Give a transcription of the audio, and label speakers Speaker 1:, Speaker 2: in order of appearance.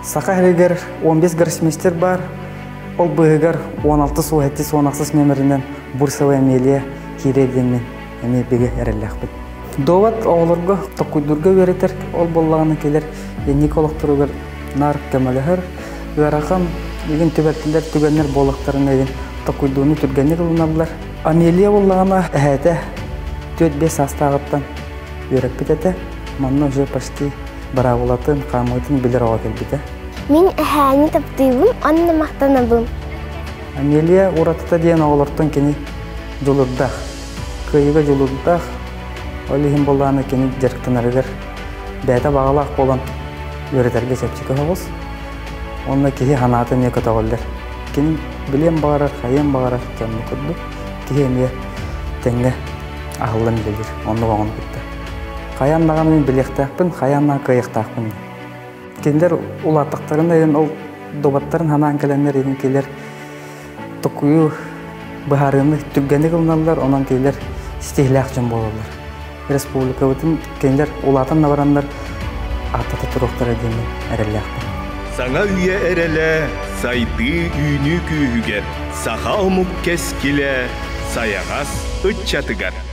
Speaker 1: Сақа әрегер 15 гроссмейстер бар. Ол бұғығар 16 суғетті сонақсыз мемірінен Бурсова Амелия кейреденмен әме беге әрелләқ бұд. Доват оғылырға тоқуйдырға веретер, ол боллағаны келер Николақ тұрығыр нар кәмәліғыр. Ғарақан еген төбәттілер түгенер болақтарын еген тоқуйдуыны түргенер ұлынабылар. Амелия боллағына әйті 4-5 астағыттан өріп бітеті. Манны уже почти барағылатын, қамытын білер оға келбеті.
Speaker 2: Мен әйәні таптыйбым, анны мақтанабым.
Speaker 1: Амелия ұратыта дейін оғылырттың кені жолырдақ. Күйігі жолырдақ. Олығын болағаны кені жеріктен әрігер. Бәйті бағалақ болан өретерге сәпчікі қоғыз. Онына кеге ханаты не көтағылдар. Кені білем бағарар, қайын бағарар кәмі күрді. Кеге не тәңгі ағылын білдір. Онны қоғын күтті. Қаяннаған мен білектақпын, қаяннан қиықтақпын. Кендер ұлаттықтарын еген ол добаттарын ханан кәләнер еген келер тұқүйу бұхарыны түггені қылыналар, онан келер стихлях жын болалар. Республика өтін кендер ұлатын наварандар ататы тұрықтар әдемі әрелляқпын.
Speaker 3: Саңа үйе әрелі, сайды үйіні күйігер, сақа ұмық кескілі, саяғас үтчатығар.